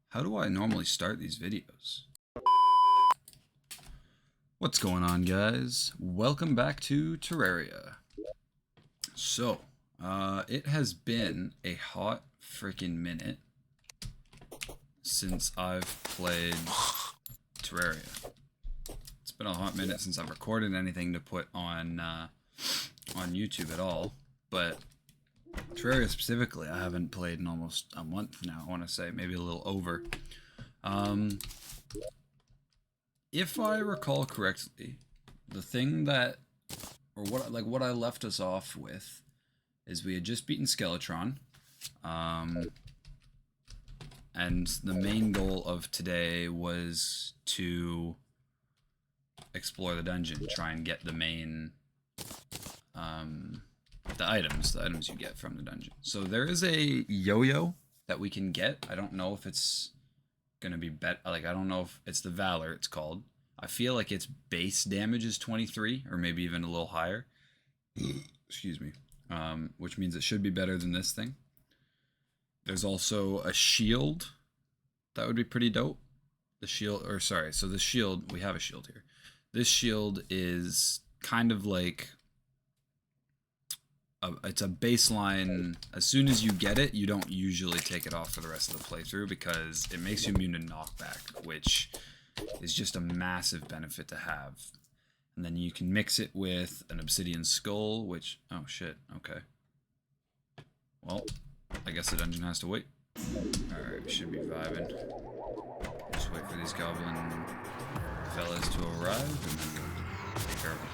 How do I normally start these videos? What's going on, guys? Welcome back to Terraria. So, it has been a hot freaking minute since I've played Terraria. It's been a hot minute since I've recorded anything to put on YouTube at all, but Terraria specifically, I haven't played in almost a month now, I want to say, maybe a little over. If I recall correctly, the thing that, or what I left us off with, is we had just beaten Skeletron, and the main goal of today was to explore the dungeon, try and get the main, the items you get from the dungeon. So there is a yo-yo that we can get. I don't know if it's gonna be I don't know if it's the Valor it's called. I feel like its base damage is 23 or maybe even a little higher. Excuse me. Which means it should be better than this thing. There's also a shield that would be pretty dope. The shield, or sorry, so the shield, we have a shield here. This shield is kind of like it's a baseline. As soon as you get it, you don't usually take it off for the rest of the playthrough because it makes you immune to knockback, which is just a massive benefit to have. And then you can mix it with an obsidian skull, which, oh shit, okay. Well, I guess the dungeon has to wait. Alright, we should be vibing. Just wait for these goblin fellas to arrive and then we'll take care of them.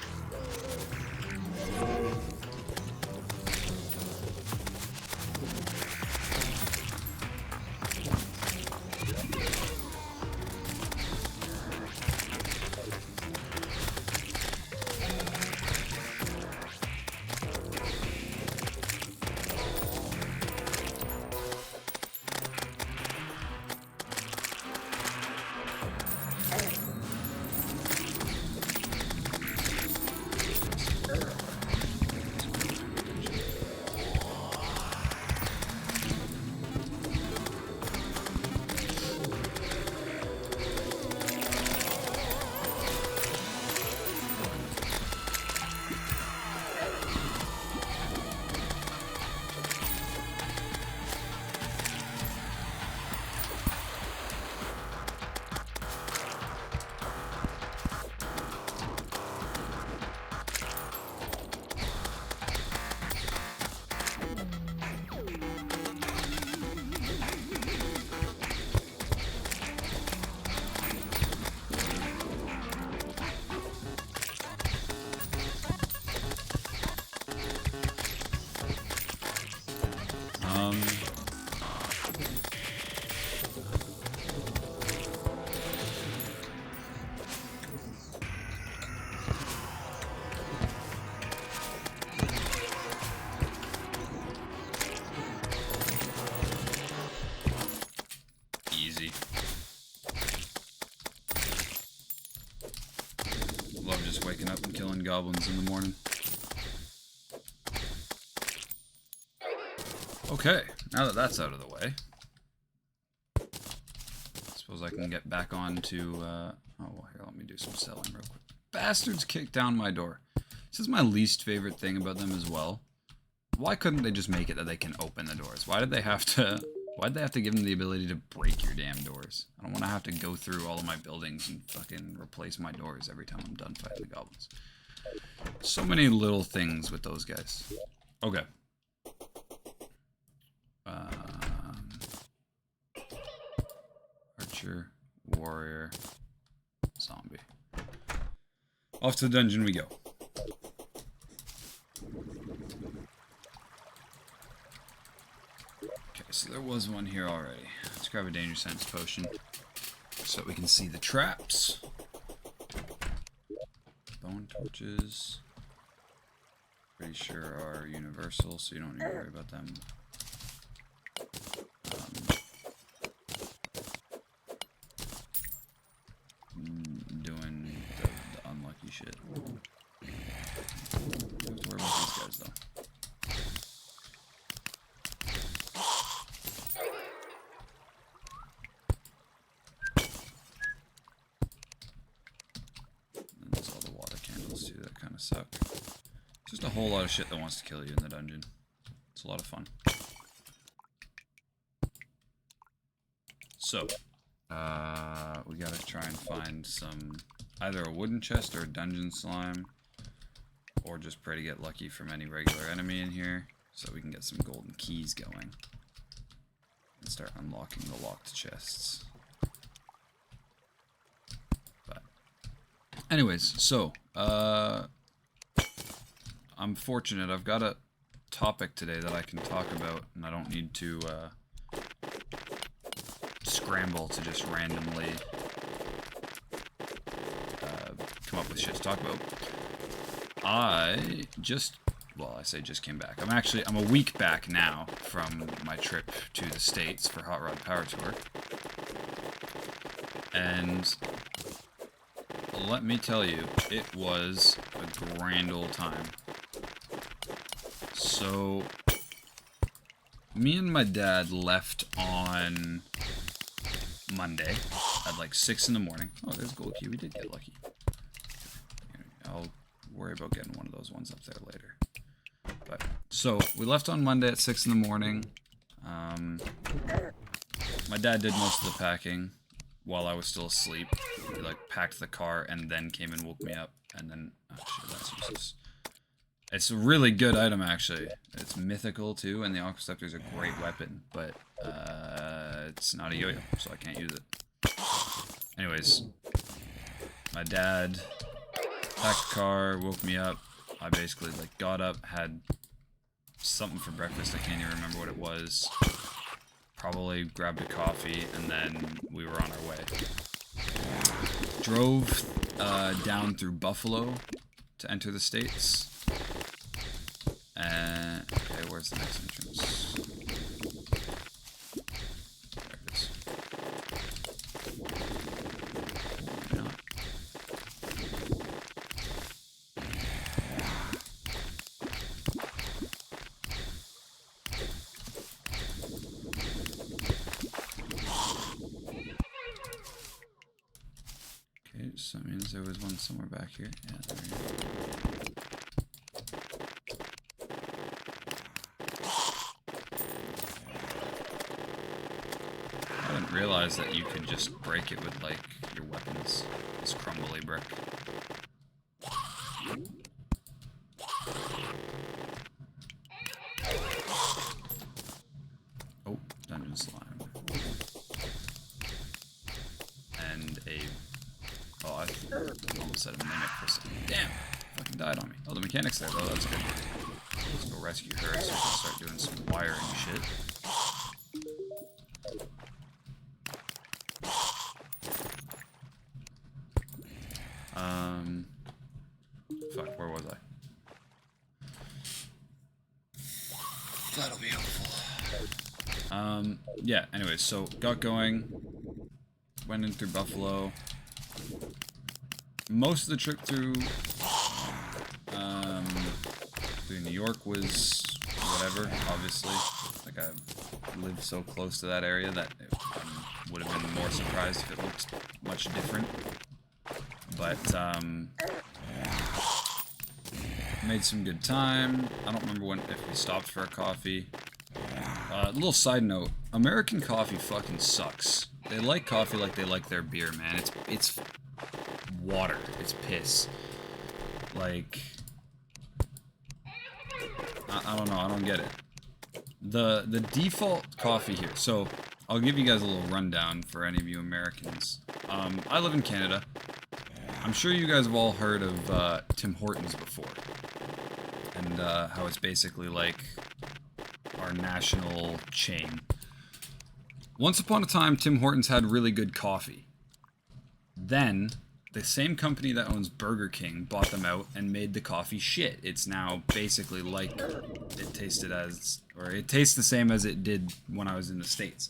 Easy. Love just waking up and killing goblins in the morning. Okay, now that that's out of the way, I suppose I can get back on to, oh, well, here, let me do some selling real quick. Bastards kicked down my door. This is my least favorite thing about them as well. Why couldn't they just make it that they can open the doors? Why'd they have to give them the ability to break your damn doors? I don't want to have to go through all of my buildings and fucking replace my doors every time I'm done fighting the goblins. So many little things with those guys. Okay. Archer, warrior, zombie. Off to the dungeon we go. Okay, so there was one here already. Let's grab a danger sense potion so that we can see the traps. Bone torches. Pretty sure are universal, so you don't need to worry about them. Doing the unlucky shit. Don't have to worry about these guys though. suck. Just a whole lot of shit that wants to kill you in the dungeon. It's a lot of fun. So, we gotta try and find some, either a wooden chest or a dungeon slime, or just pray to get lucky from any regular enemy in here, so we can get some golden keys going, and start unlocking the locked chests. But, anyways, so, I'm fortunate, I've got a topic today that I can talk about, and I don't need to, scramble to just randomly come up with shit to talk about. I say just came back. I'm a week back now from my trip to the States for Hot Rod Power Tour. And let me tell you, it was a grand old time. So, me and my dad left on Monday at like 6 in the morning. Oh, there's a gold key. We did get lucky. I'll worry about getting one of those ones up there later. But so we left on Monday at 6 in the morning. My dad did most of the packing while I was still asleep. He like packed the car and then came and woke me up. And then, oh shit, that's useless. It's a really good item actually. It's mythical too, and the Aqua Scepter is a great weapon, but it's not a yo-yo, so I can't use it. Anyways, my dad packed the car, woke me up. I basically like got up, had something for breakfast. I can't even remember what it was. Probably grabbed a coffee, and then we were on our way. Drove down through Buffalo to enter the States. Okay, where's the next entrance? There it is. Maybe not. Okay, so that means there was one somewhere back here. Yeah, there we go. Realize that you could just break it with like your weapons. This crumbly brick. Oh, dungeon slime. And a I almost said a mimic for a second. Damn, fucking died on me. Oh, the mechanic's there though. That's good. Let's go rescue her so we can start doing some wiring shit. Fuck, where was I? That'll be helpful. Yeah, anyways, so got going, went in through Buffalo. Most of the trip through New York was whatever, obviously. Like, I lived so close to that area that it would have been more surprised if it looked much different. But, made some good time. I don't remember if we stopped for a coffee. Little side note, American coffee fucking sucks. They like coffee like they like their beer, man. It's water. It's piss. Like, I don't know. I don't get it. The default coffee here. So, I'll give you guys a little rundown for any of you Americans. I live in Canada. I'm sure you guys have all heard of Tim Hortons before. And how it's basically like our national chain. Once upon a time, Tim Hortons had really good coffee. Then, the same company that owns Burger King bought them out and made the coffee shit. It's now basically like it tasted as, or it tastes the same as it did when I was in the States.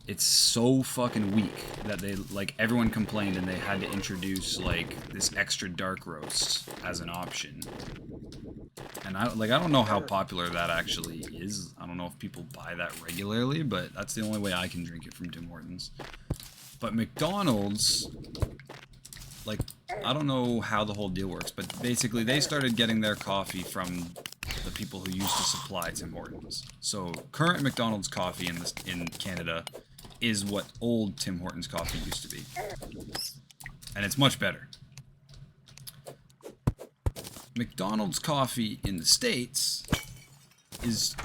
It's so fucking weak that they, like, everyone complained and they had to introduce, like, this extra dark roast as an option. And I don't know how popular that actually is. I don't know if people buy that regularly, but that's the only way I can drink it from Tim Hortons. But McDonald's, like, I don't know how the whole deal works, but basically they started getting their coffee from the people who used to supply Tim Hortons. So current McDonald's coffee in Canada is what old Tim Hortons coffee used to be. And it's much better. McDonald's coffee in the States is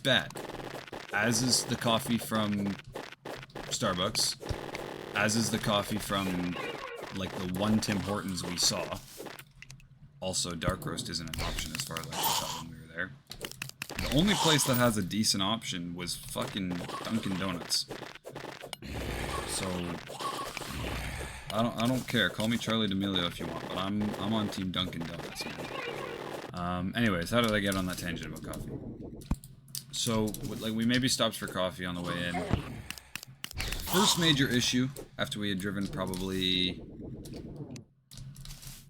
bad. As is the coffee from Starbucks. As is the coffee from, like, the one Tim Hortons we saw. Also, dark roast isn't an option as far as I could tell when we were there. The only place that has a decent option was fucking Dunkin' Donuts. So I don't care. Call me Charlie D'Amelio if you want, but I'm on Team Dunkin' Donuts, man. Anyways, how did I get on that tangent about coffee? So, like, we maybe stopped for coffee on the way in. First major issue, after we had driven probably,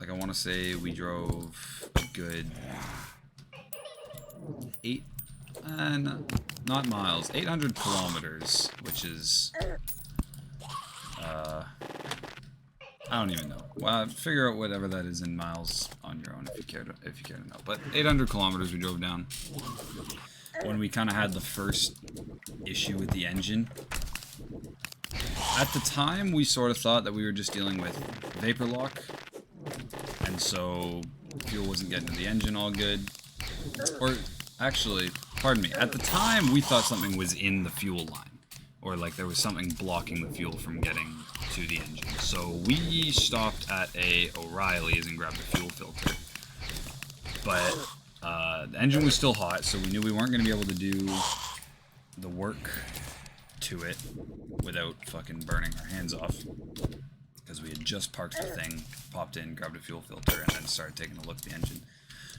like, I want to say we drove a good 800 kilometers, which is, I don't even know. Well, figure out whatever that is in miles on your own if you care to know. But 800 kilometers we drove down when we kind of had the first issue with the engine. At the time, we sort of thought that we were just dealing with vapor lock, and so fuel wasn't getting to the engine all good. Or, actually, pardon me, at the time we thought something was in the fuel line, or like there was something blocking the fuel from getting to the engine. So we stopped at a O'Reilly's and grabbed a fuel filter. But the engine was still hot, so we knew we weren't going to be able to do the work to it without fucking burning our hands off, because we had just parked the thing, popped in, grabbed a fuel filter, and then started taking a look at the engine.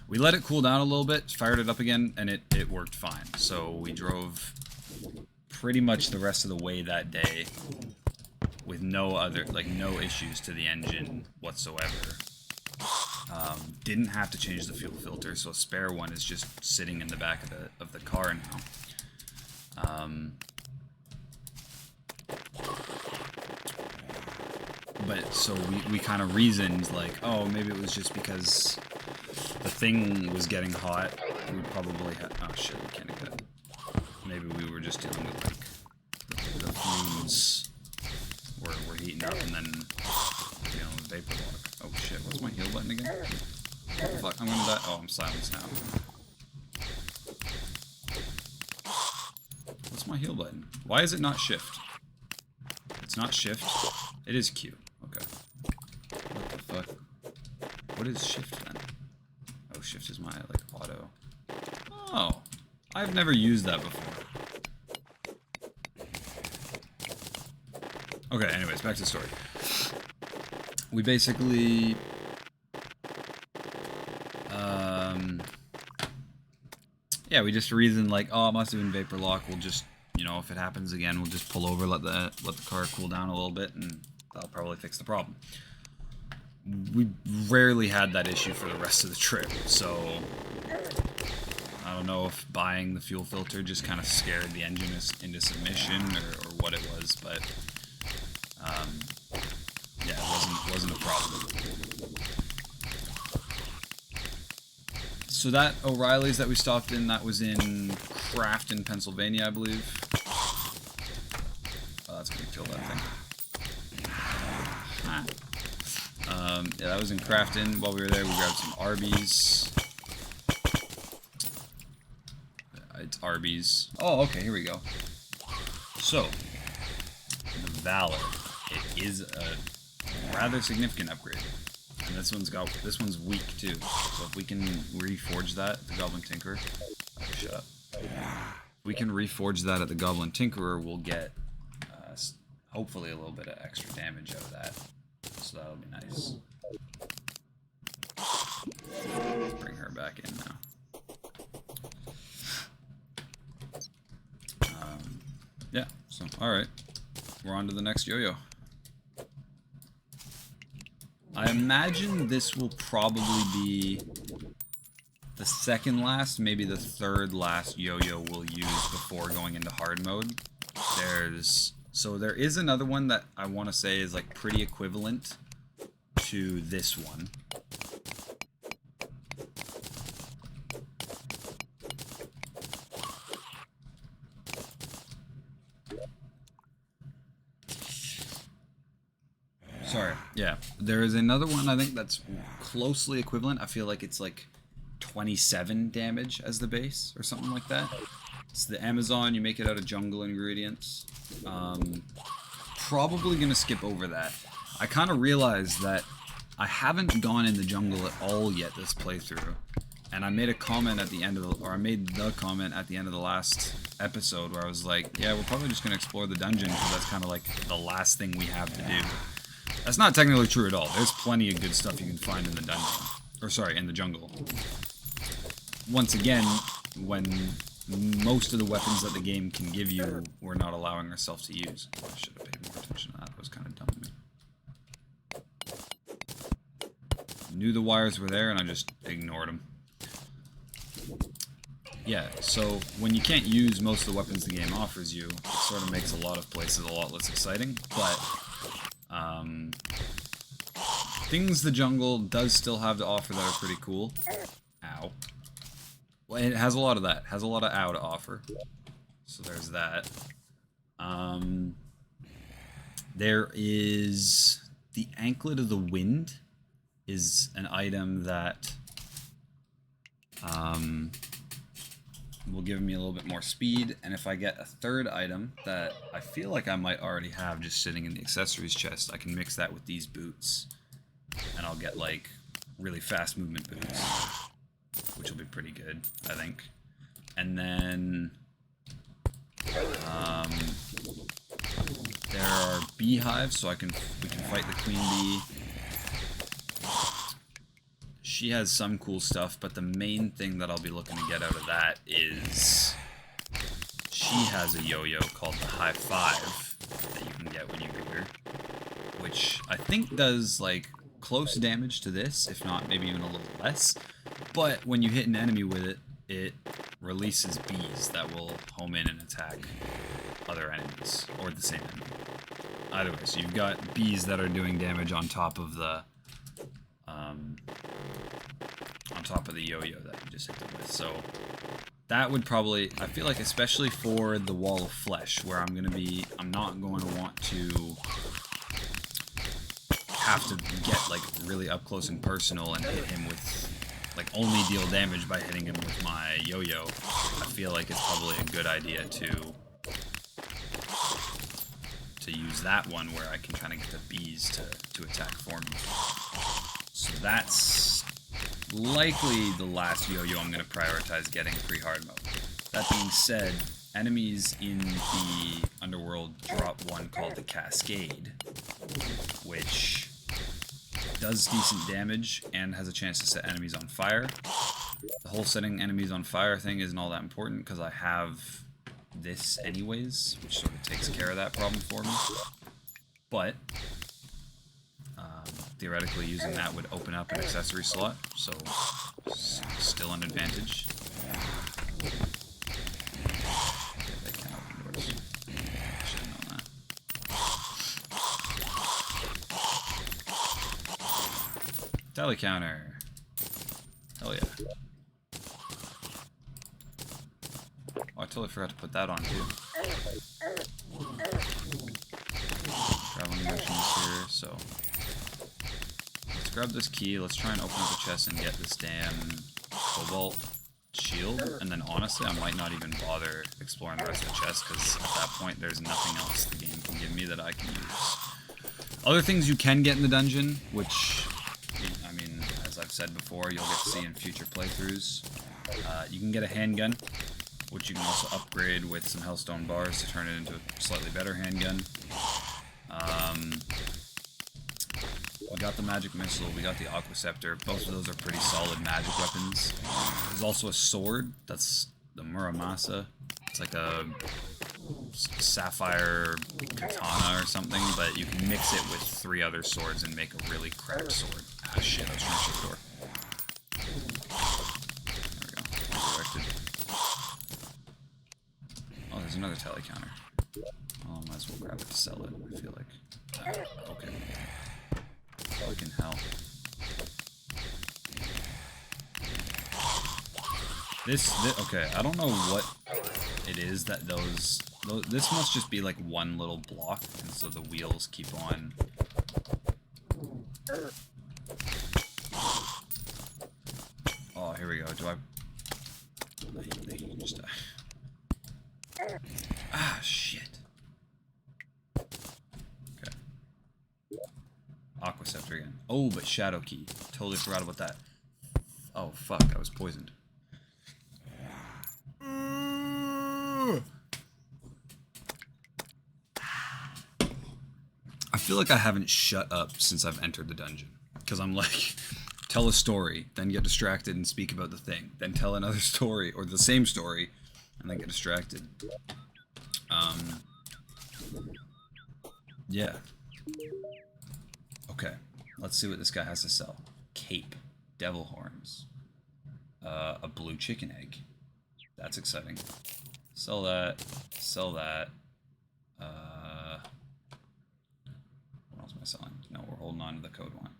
We let it cool down a little bit, fired it up again, and it worked fine. So we drove pretty much the rest of the way that day with no issues to the engine whatsoever. Didn't have to change the fuel filter, so a spare one is just sitting in the back of the car now. But so we kind of reasoned, like, oh, maybe it was just because the thing was getting hot. We probably had, oh shit, we can't do that. Maybe we were just dealing with, like, the fumes were heating up, and then dealing with vapor lock. Oh shit, what's my heal button again? What the fuck, I'm gonna die. Oh, I'm silenced now. What's my heal button? Why is it not shift? It's not shift. It is Q. Okay. What the fuck? What is shift then? Oh, shift is my, like, auto. Oh. I've never used that before. Okay, anyways, back to the story. We basically... yeah, we just reasoned, like, oh, it must have been vapor lock. We'll just, you know, if it happens again, we'll just pull over, let the car cool down a little bit, and that'll probably fix the problem. We rarely had that issue for the rest of the trip, so I don't know if buying the fuel filter just kind of scared the engine into submission or what it was, but yeah, it wasn't a problem. So that O'Reilly's that we stopped in, that was in Crafton, Pennsylvania, I believe. Oh, that's gonna kill that thing. Yeah, that was in Crafton. While we were there, we grabbed some Arby's. It's Arby's. Oh, okay, here we go. So, the Valor. It is a rather significant upgrade. And this one's weak too. So if we can reforge that at the Goblin Tinkerer. Oh, shut up. If we can reforge that at the Goblin Tinkerer, we'll get hopefully a little bit of extra damage out of that. So that'll be nice. Let's bring her back in now. Yeah, so alright. We're on to the next yo-yo. I imagine this will probably be the second last, maybe the third last yo-yo we'll use before going into hard mode. So there is another one that I want to say is like pretty equivalent to this one. Sorry. Yeah. There is another one I think that's closely equivalent. I feel like it's like 27 damage as the base or something like that. It's the Amazon. You make it out of jungle ingredients. Probably going to skip over that. I kind of realized that I haven't gone in the jungle at all yet this playthrough. And I made a comment at the end of the, or I made the comment at the end of the last episode where I was like, yeah, we're probably just going to explore the dungeon because that's kind of like the last thing we have to do. That's not technically true at all. There's plenty of good stuff you can find in the dungeon. Or sorry, in the jungle. Once again, when most of the weapons that the game can give you, we're not allowing ourselves to use. I should have paid more attention to that. That was kind of dumb of me. Knew the wires were there and I just ignored them. Yeah, so when you can't use most of the weapons the game offers you, it sort of makes a lot of places a lot less exciting, but things the jungle does still have to offer that are pretty cool. Ow. Well, it has a lot of that. It has a lot of ow to offer. So there's that. There is the Anklet of the Wind is an item that will give me a little bit more speed, and if I get a third item that I feel like I might already have just sitting in the accessories chest, I can mix that with these boots, and I'll get like really fast movement boots, which will be pretty good, I think. And then there are beehives, so we can fight the queen bee. She has some cool stuff, but the main thing that I'll be looking to get out of that is she has a yo-yo called the High Five that you can get when you beat her, which I think does like close damage to this, if not maybe even a little less. But when you hit an enemy with it, it releases bees that will home in and attack other enemies, or the same enemy. Either way, so you've got bees that are doing damage on top of the yo-yo that you just hit them with. So that would probably, I feel like especially for the Wall of Flesh, where I'm not going to want to have to get like really up close and personal and hit him with, like only deal damage by hitting him with my yo-yo. I feel like it's probably a good idea to use that one where I can kind of get the bees to attack for me. So that's likely the last yo-yo I'm going to prioritize getting pre-hard mode. That being said, enemies in the underworld drop one called the Cascade, which does decent damage and has a chance to set enemies on fire. The whole setting enemies on fire thing isn't all that important because I have this anyways, which sort of takes care of that problem for me. But theoretically using that would open up an accessory slot, so still an advantage. They can't open doors. Should have known that. Tally counter. Hell yeah. Oh, I totally forgot to put that on too. Traveling missions here, so let's grab this key, let's try and open up the chest and get this damn cobalt shield, and then honestly I might not even bother exploring the rest of the chest because at that point there's nothing else the game can give me that I can use. Other things you can get in the dungeon, which, I mean, as I've said before, you'll get to see in future playthroughs. You can get a handgun, which you can also upgrade with some hellstone bars to turn it into a slightly better handgun. We got the magic missile, we got the aqua scepter. Both of those are pretty solid magic weapons. There's also a sword, that's the Muramasa. It's like a sapphire katana or something, but you can mix it with 3 other swords and make a really cracked sword. Ah shit, I was trying to shut the door. There we go, redirected. Oh, there's another tally counter. Oh, I might as well grab it to sell it, I feel like. Okay. freaking hell. Okay, I don't know what it is that those this must just be like one little block, and so the wheels keep on. Oh, here we go. Do I just die. Ah, shit. Okay. Aqua Scepter again. Oh, but Shadow Key. Totally forgot about that. Oh, fuck. I was poisoned. I feel like I haven't shut up since I've entered the dungeon. Because I'm like, tell a story, then get distracted and speak about the thing. Then tell another story, or the same story, and then get distracted. Yeah. Okay, let's see what this guy has to sell. Cape, devil horns, a blue chicken egg. That's exciting. Sell that. Sell that. What else am I selling? No, we're holding on to the code one.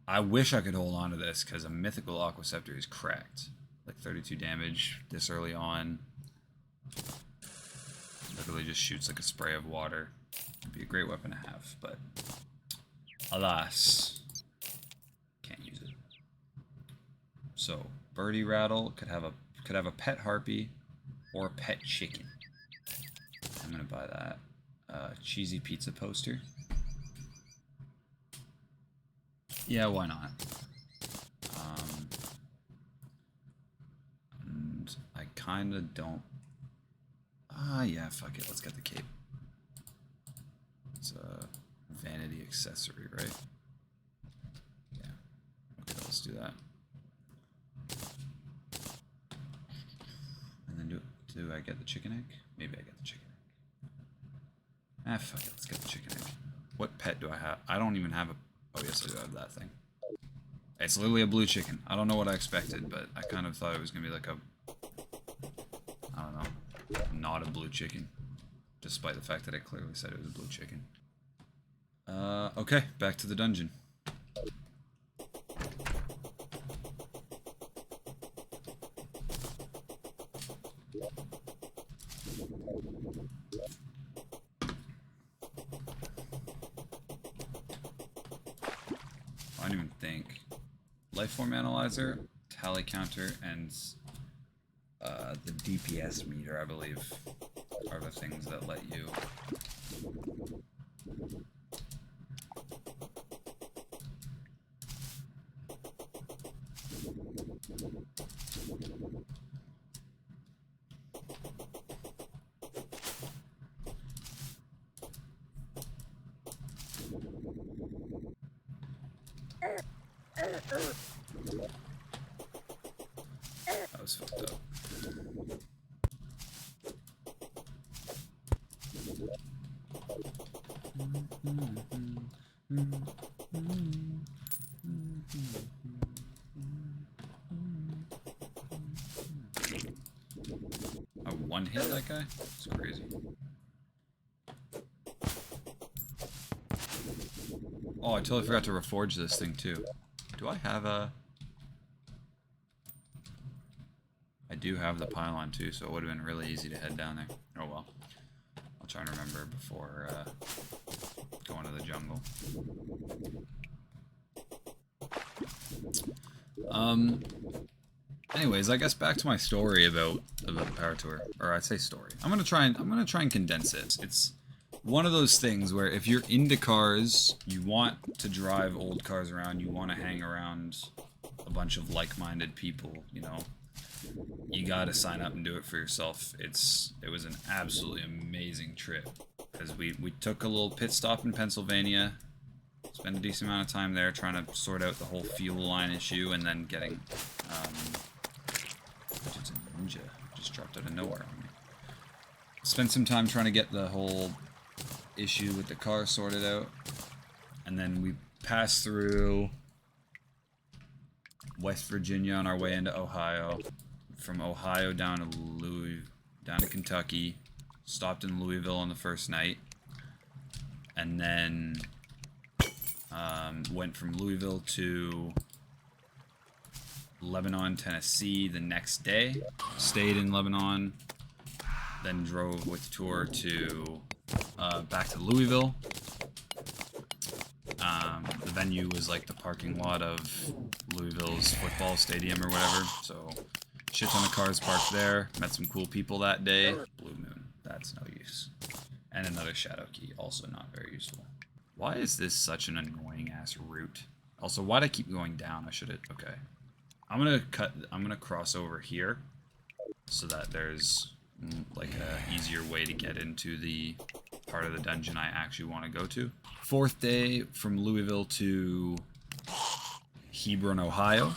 I wish I could hold on to this because a mythical Aqua Scepter is cracked. Like 32 damage this early on. Literally just shoots like a spray of water. It'd be a great weapon to have, but alas, can't use it. So birdie rattle could have a pet harpy or a pet chicken. I'm gonna buy that. Cheesy pizza poster. Yeah, why not? And I kinda don't. Yeah, fuck it. Let's get the cape. It's a vanity accessory, right? Yeah. Okay, let's do that. And then do I get the chicken egg? Maybe I get the chicken egg. Ah, fuck it. Let's get the chicken egg. What pet do I have? I don't even have a... Oh, yes, I do have that thing. It's literally a blue chicken. I don't know what I expected, but I kind of thought it was going to be like a... I don't know. Not a blue chicken. Despite the fact that I clearly said it was a blue chicken. Okay, back to the dungeon. I don't even think. Lifeform analyzer, tally counter, and the DPS meter, I believe, are the things that let you. That was fucked up. I one hit that guy? It's crazy. Oh, I totally forgot to reforge this thing too. Do I have a... I do have the pylon too, so it would have been really easy to head down there. Oh well. I'll try and remember before going to the jungle. Anyways, I guess back to my story about the power tour, or I say story. I'm gonna try and condense it. It's one of those things where if you're into cars, you want to drive old cars around, you want to hang around a bunch of like-minded people, you know, you gotta sign up and do it for yourself. It was an absolutely amazing trip because we took a little pit stop in Pennsylvania, spent a decent amount of time there trying to sort out the whole fuel line issue, and then getting it's a ninja just dropped out of nowhere on me. Spent some time trying to get the whole issue with the car sorted out, and then we passed through West Virginia on our way into Ohio. From Ohio down to Kentucky, stopped in Louisville on the first night, and then Went from Louisville to Lebanon, Tennessee the next day. Stayed in Lebanon. Then drove with the tour to back to Louisville. The venue was like the parking lot of Louisville's football stadium or whatever. So shit ton of cars parked there. Met some cool people that day. Blue Moon. That's no use. And another shadow key. Also not very useful. Why is this such an annoying ass route? Also, why'd I keep going down? I should have... Okay. I'm gonna cross over here so that there's like a easier way to get into the part of the dungeon I actually want to go to. 4th day from Louisville to Hebron, Ohio.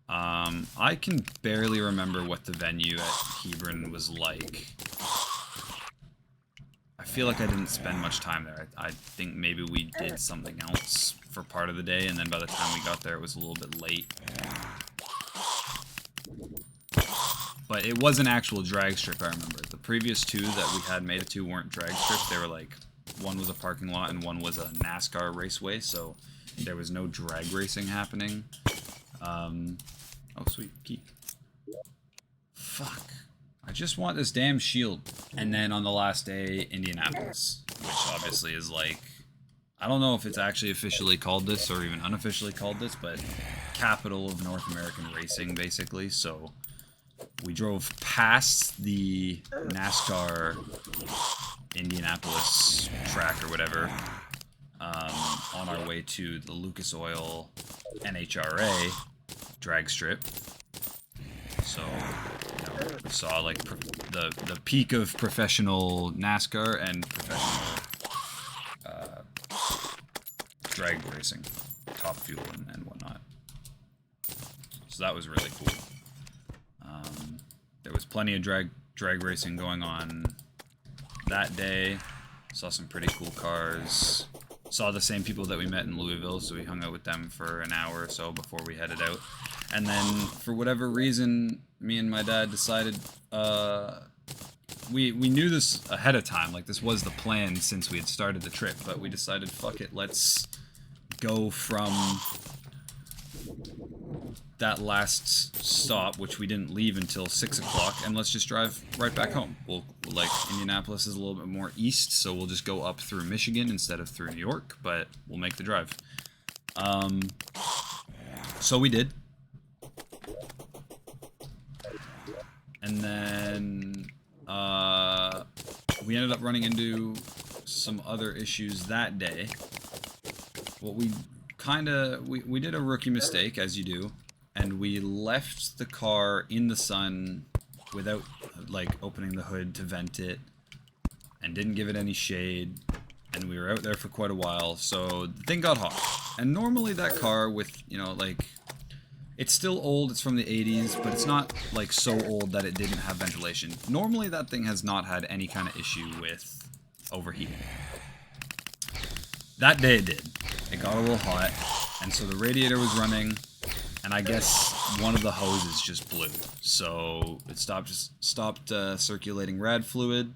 I can barely remember what the venue at Hebron was like. I feel like I didn't spend much time there. I think maybe we did something else for part of the day, and then by the time we got there it was a little bit late. But it was an actual drag strip, I remember. The previous 2 that we had made it to weren't drag strips. They were like, one was a parking lot and one was a NASCAR raceway, so there was no drag racing happening. Oh, sweet. Key. Fuck. I just want this damn shield. And then on the last day, Indianapolis, which obviously is like, I don't know if it's actually officially called this or even unofficially called this, but capital of North American racing, basically. So we drove past the NASCAR Indianapolis track or whatever on our way to the Lucas Oil NHRA drag strip. So, you know, we saw like the peak of professional NASCAR and professional drag racing, Top Fuel and whatnot. So that was really cool. There was plenty of drag racing going on that day. Saw some pretty cool cars. Saw the same people that we met in Louisville, so we hung out with them for an hour or so before we headed out. And then, for whatever reason, me and my dad decided, we knew this ahead of time, like this was the plan since we had started the trip, but we decided, fuck it, let's go from that last stop, which we didn't leave until 6 o'clock, and let's just drive right back home. We'll, like, Indianapolis is a little bit more east, so we'll just go up through Michigan instead of through New York, but we'll make the drive. So we did. And then, we ended up running into some other issues that day. Well, we did a rookie mistake, as you do, and we left the car in the sun without, like, opening the hood to vent it, and didn't give it any shade, and we were out there for quite a while, so the thing got hot. And normally that car with, you know, like, it's still old, it's from the 80s, but it's not, like, so old that it didn't have ventilation. Normally that thing has not had any kind of issue with overheating. That day it did. It got a little hot, and so the radiator was running, and I guess one of the hoses just blew. So it stopped circulating rad fluid.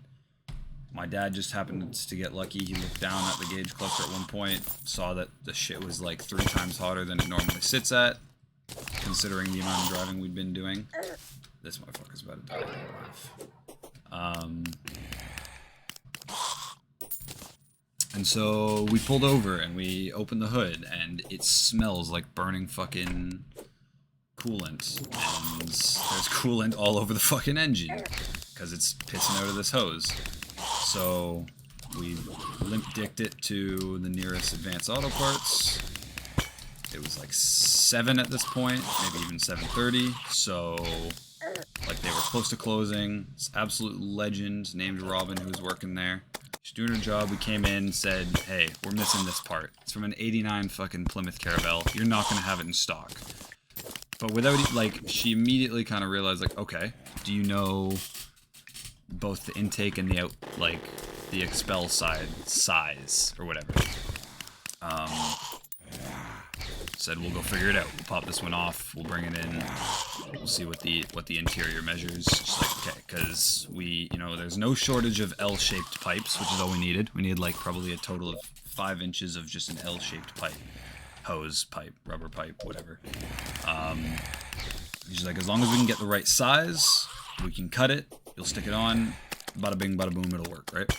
My dad just happened to get lucky. He looked down at the gauge cluster at one point, saw that the shit was like 3 times hotter than it normally sits at, considering the amount of driving we'd been doing. This motherfucker's about to die. And so we pulled over and we opened the hood, and it smells like burning fucking coolant. And there's coolant all over the fucking engine because it's pissing out of this hose. So we limp-dicked it to the nearest Advanced Auto Parts. It was like 7 at this point, maybe even 7:30. So, like, they were close to closing. This absolute legend named Robin who was working there. She's doing her job. We came in, said, hey, we're missing this part. It's from an 89 fucking Plymouth Caravelle. You're not going to have it in stock. But without, like, she immediately kind of realized, like, okay, do you know both the intake and the out, like, the expel side size or whatever? said we'll go figure it out. We'll pop this one off. We'll bring it in. We'll see what the interior measures. Just like, okay, because we, you know, there's no shortage of L-shaped pipes, which is all we needed. We needed like probably a total of 5 inches of just an L-shaped pipe, hose pipe, rubber pipe, whatever. He's like, as long as we can get the right size, we can cut it. You'll stick it on. Bada bing, bada boom. It'll work, right?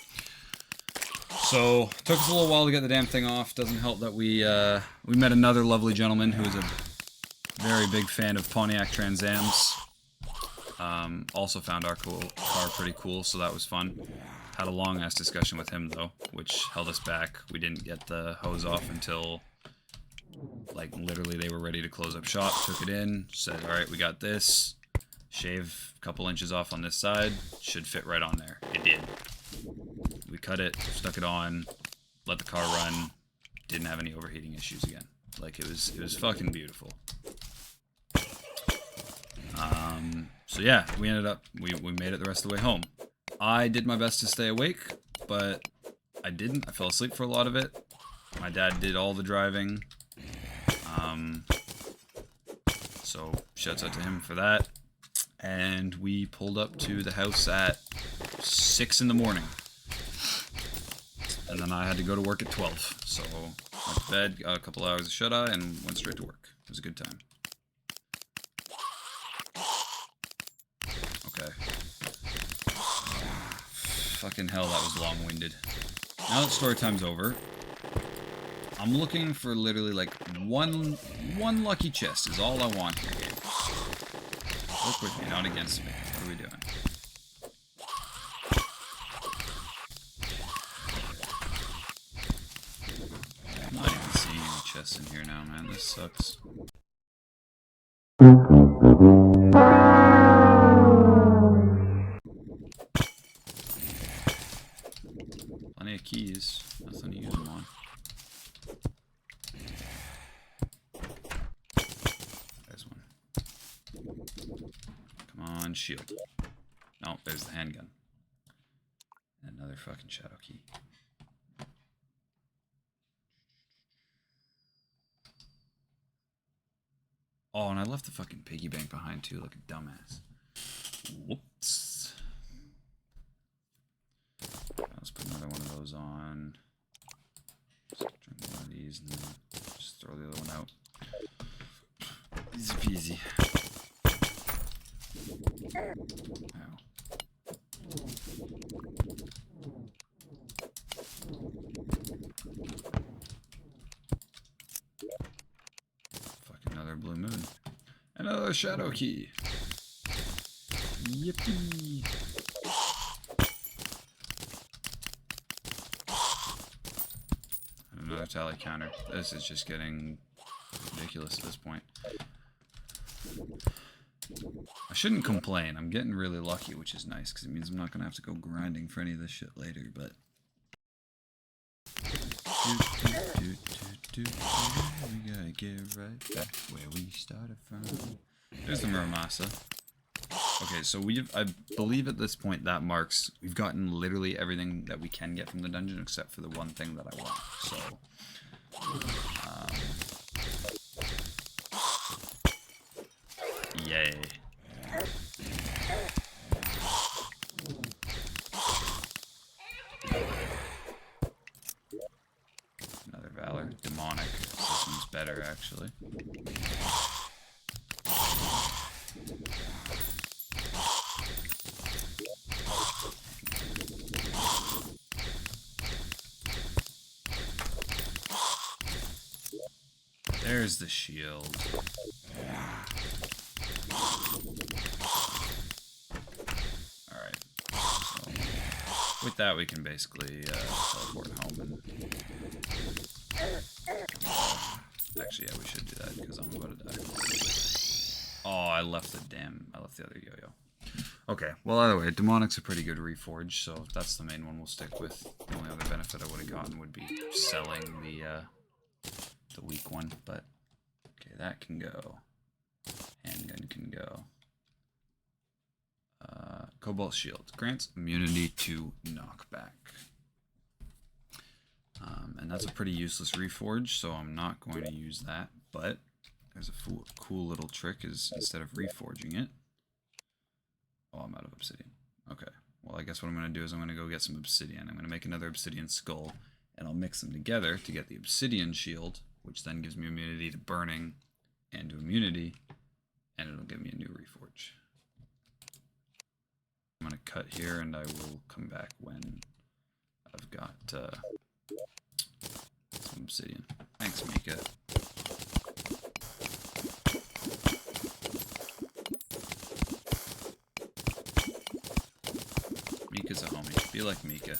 So, took us a little while to get the damn thing off. Doesn't help that we met another lovely gentleman who is a very big fan of Pontiac Trans Ams. Also found our car pretty cool, so that was fun. Had a long-ass discussion with him, though, which held us back. We didn't get the hose off until, like, literally they were ready to close up shop. Took it in, said, alright, we got this. Shave a couple inches off on this side. Should fit right on there. It did. We cut it, stuck it on, let the car run, didn't have any overheating issues again. Like, it was fucking beautiful. So yeah, we ended up, we made it the rest of the way home. I did my best to stay awake, but I didn't. I fell asleep for a lot of it. My dad did all the driving. So shouts out to him for that. And we pulled up to the house at 6 in the morning. And then I had to go to work at 12. So went to bed, got a couple hours of shut-eye, and went straight to work. It was a good time. Okay. Fucking hell, that was long-winded. Now that story time's over, I'm looking for literally like one lucky chest is all I want here, game. Work with me, not against me. What are we doing? I'm not even seeing any chests in here now, man. This sucks. Plenty of keys. Nothing to use them on. There's one. Come on, shield. No, there's the handgun. Another fucking shadow key. Oh, and I left the fucking piggy bank behind too, like a dumbass. Whoops. Let's put another one of those on. Just drink one of these and then just throw the other one out. Easy peasy. Ow. Fucking another blue moon. Another shadow key. Yippee. Another tally counter. This is just getting ridiculous at this point. I shouldn't complain. I'm getting really lucky, which is nice, because it means I'm not going to have to go grinding for any of this shit later, but... We gotta get right back where we started from. There's the Muramasa. Okay, so I believe at this point that marks we've gotten literally everything that we can get from the dungeon except for the one thing that I want. So, yay. Another Valor. Demonic. This one's better, actually. There's the shield. Alright. So, with that, we can basically teleport home and... Actually, yeah, we should do that, because I'm about to die. Oh, I left the other yo-yo. Okay, well, either way, Demonic's a pretty good reforge, so that's the main one we'll stick with. The only other benefit I would have gotten would be selling the weak one, but... Okay, that can go. Handgun can go. Cobalt Shield. Grants immunity to knockback. And that's a pretty useless reforge, so I'm not going to use that. But there's a cool little trick is instead of reforging it... Oh, I'm out of obsidian. Okay. Well, I guess what I'm going to do is I'm going to go get some obsidian. I'm going to make another obsidian skull, and I'll mix them together to get the obsidian shield, which then gives me immunity to burning and to immunity, and it'll give me a new reforge. I'm going to cut here, and I will come back when I've got some obsidian. Thanks, Mika. Mika's a homie. Be like Mika.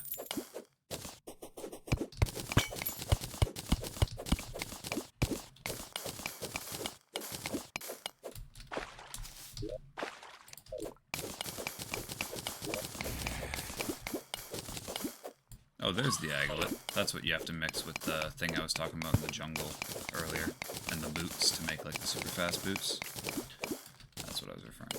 Oh, there's the aglet. That's what you have to mix with the thing I was talking about in the jungle earlier. And the boots to make like the super fast boots. That's what I was referring to.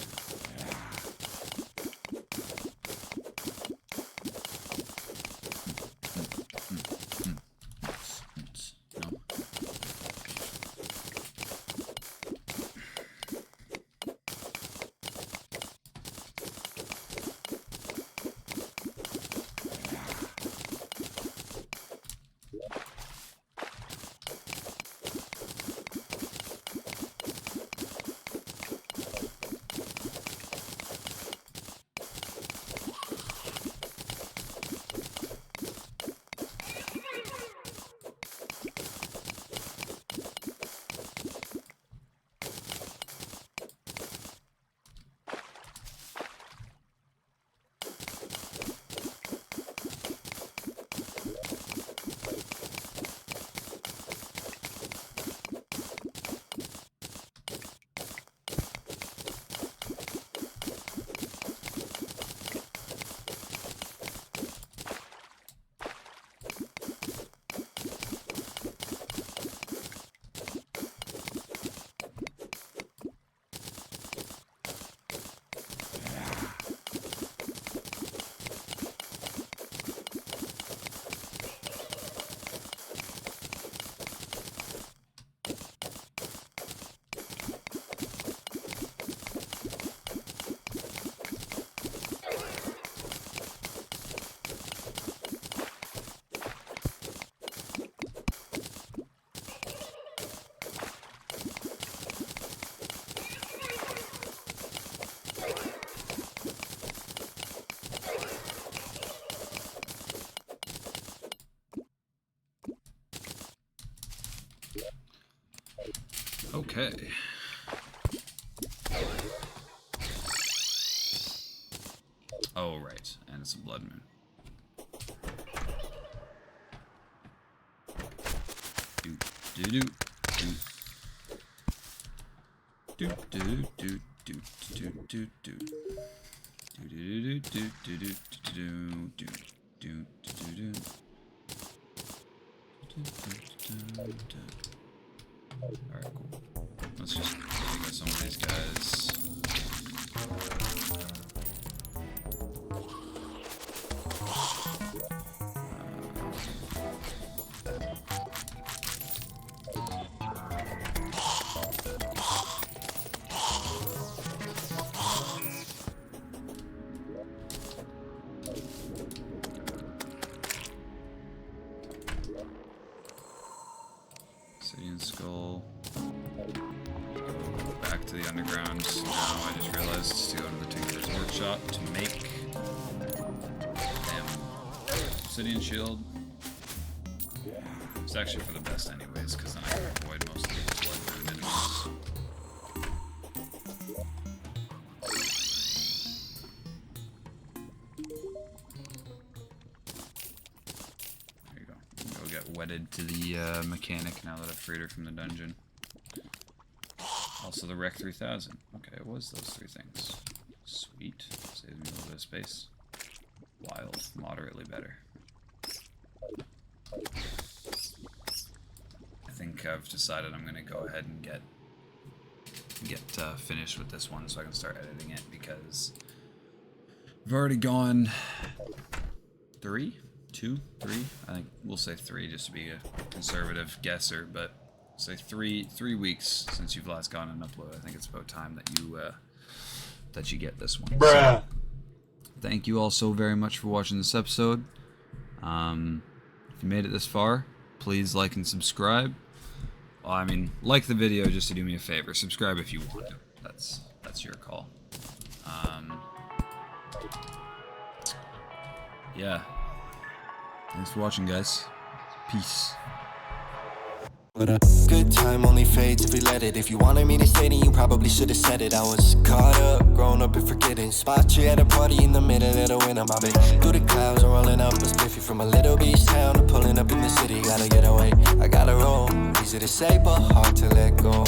Okay. Oh, right. And it's a blood moon. Do do do do do do do do do do do do do do do do do do do do. Alright, cool. Let's just take out some of these guys. Obsidian skull. Back to the underground. Now I just realized to go to the Tinker's workshop to make obsidian shield. It's actually for the best anyways, because then I can avoid most of these blood enemies. There you go. Go get wedded to the mechanic now that I've freed her from the dungeon. Also the Rec 3000. Okay, it was those three things. Sweet. Saves me a little bit of space. Wild. Moderately better. I think I've decided I'm going to go ahead and get finished with this one so I can start editing it, because I've already gone 3, 2, 3. I think we'll say 3 just to be a conservative guesser, but say three weeks since you've last gone and uploaded. I think it's about time that you get this one. Bruh. So, thank you all so very much for watching this episode. If you made it this far, please like and subscribe. Well, I mean, like the video just to do me a favor. Subscribe if you want to. That's your call. Yeah. Thanks for watching, guys. Peace. But a good time only fades if we let it. If you wanted me to stay, then you probably should have said it. I was caught up, grown up and forgetting. Spot you at a party in the middle of the winter. My babe through the clouds, I'm rolling up a spiffy from a little beach town to pulling up in the city. Gotta get away, I gotta roll. Easy to say, but hard to let go.